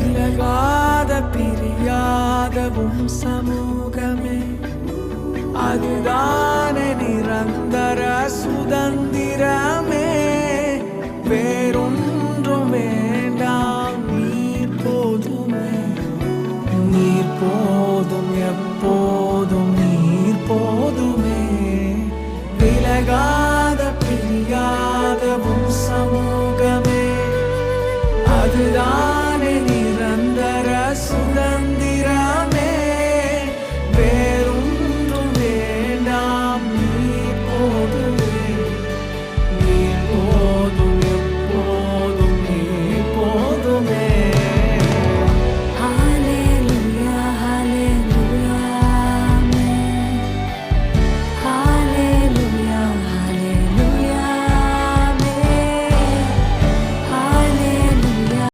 விலகாத பிரியாதவும் சமூகமே, அதுதானே நிரந்தர சுதந்திரமே. வேறொன்றும் வேண்டாம், நீர் போதுமே. நீர் போதும், எப்போதும் நீர் போதுமே. விலகாத பிரியாதவும் சமூகமே, அதுதான்